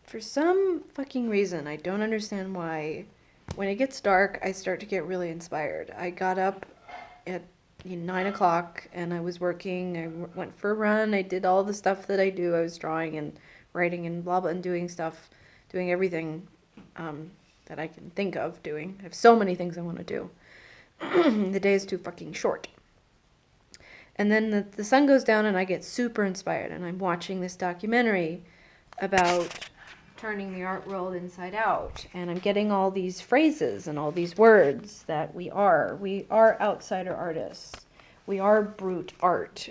For some fucking reason, I don't understand why, when it gets dark, I start to get really inspired. I got up at 9 o'clock and I was working. Went for a run. I did all the stuff that I do. I was drawing and writing and blah blah and doing stuff, doing everything that I can think of doing. I have so many things I want to do. The day is too fucking short. And then the sun goes down and I get super inspired and I'm watching this documentary about turning the art world inside out, and I'm getting all these phrases and all these words that we are outsider artists, we are brute art.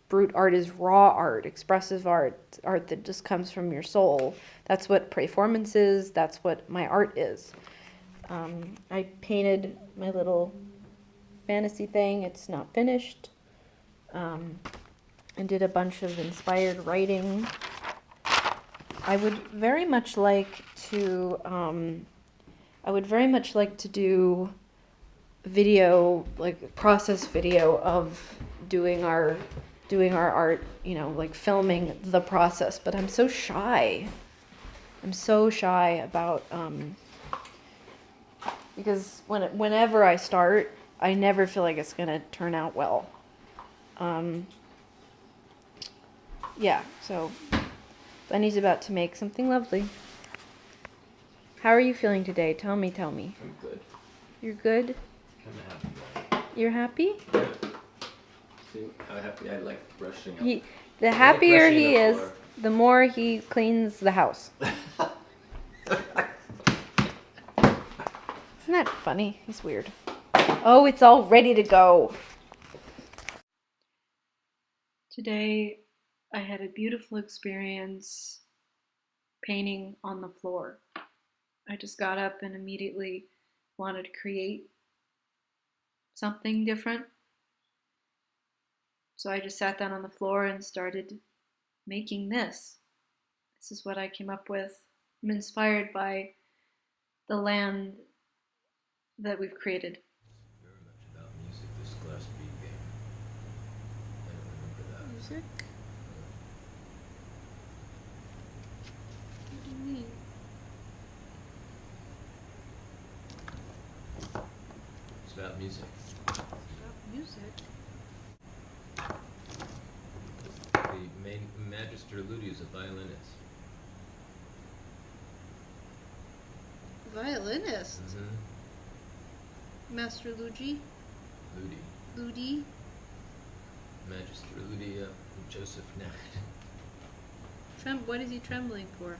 Brute art is raw art, expressive art that just comes from your soul. That's what performance is, that's what my art is. I painted my little fantasy thing, it's not finished, and did a bunch of inspired writing. I would very much like to do video, like process video of doing our art, like filming the process, but I'm so shy. I'm so shy about, because whenever I start, I never feel like it's gonna turn out well. Yeah, so Bunny's about to make something lovely. How are you feeling today? Tell me. I'm good. You're good? I'm happy. You're happy? Yeah. See how happy I like brushing up. The happier he is, floor. the more he cleans the house. Isn't that funny? He's weird. Oh, it's all ready to go. Today, I had a beautiful experience painting on the floor. I just got up and immediately wanted to create something different. So I just sat down on the floor and started making this. This is what I came up with. I'm inspired by the land that we've created. Very much about music, this glass bead game. I don't remember that. Music? What do you mean? It's about music. About music? The main Magister Ludi is a violinist. Violinist? Mm-hmm. Master Luigi? Ludi. Ludi? Magister Ludi Joseph Nacht. What is he trembling for?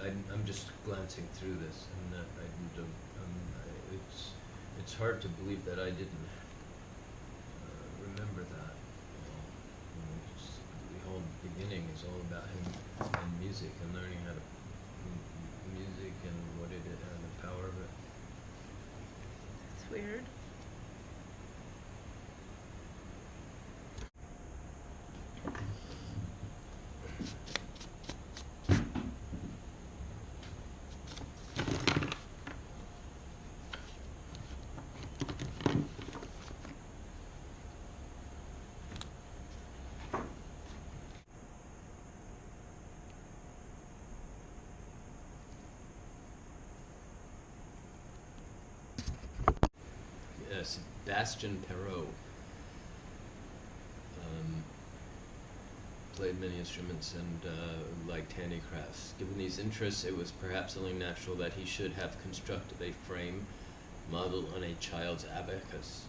I'm just glancing through this, and it's hard to believe that I didn't remember that. The whole beginning is all about him and music and learning how to music and what it is and the power of it. That's weird. Sebastian Perrault played many instruments and liked handicrafts. Given these interests, it was perhaps only natural that he should have constructed a frame modeled on a child's abacus,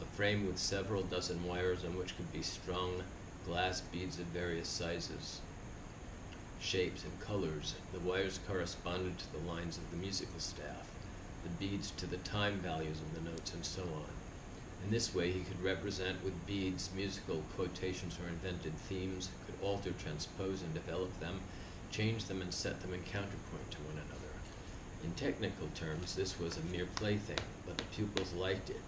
a frame with several dozen wires on which could be strung glass beads of various sizes, shapes, and colors. The wires corresponded to the lines of the musical staff, the beads to the time values of the notes, and so on. In this way, he could represent with beads musical quotations or invented themes, could alter, transpose, and develop them, change them, and set them in counterpoint to one another. In technical terms, this was a mere plaything, but the pupils liked it.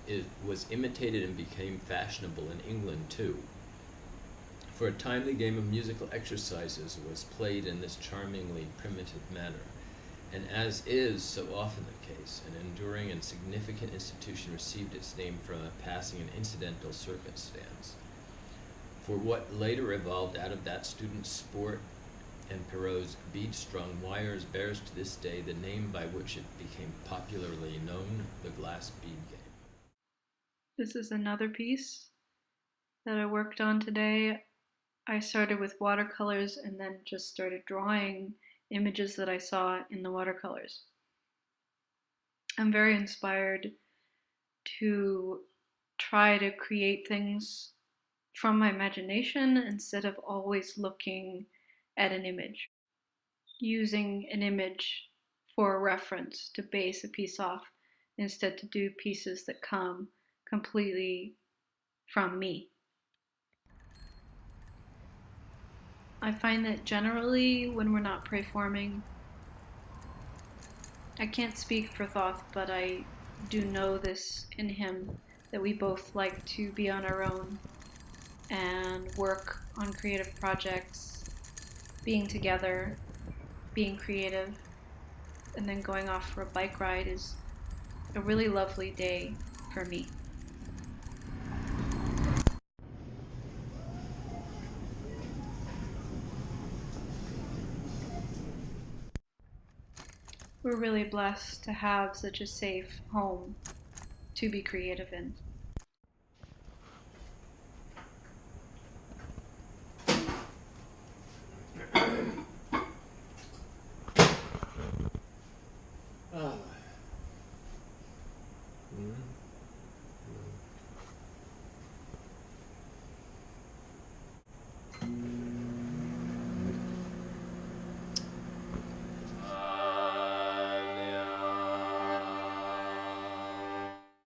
It was imitated and became fashionable in England, too. For a time, the game of musical exercises was played in this charmingly primitive manner, and as is so often the case, an enduring and significant, institution, institution received its name from a passing and incidental circumstance. For what later evolved out of that student sport and Perrault's bead-strung wires bears to this day the name by which it became popularly known, the glass bead game. This is another piece that I worked on today. I started with watercolors and then just started drawing images that I saw in the watercolors. I'm very inspired to try to create things from my imagination instead of always looking at an image. Using an image for a reference to base a piece off instead to do pieces that come completely from me. I find that generally when we're not performing, I can't speak for Thoth, but I do know this in him, that we both like to be on our own and work on creative projects, being together, being creative, and then going off for a bike ride is a really lovely day for me. We're really blessed to have such a safe home to be creative in.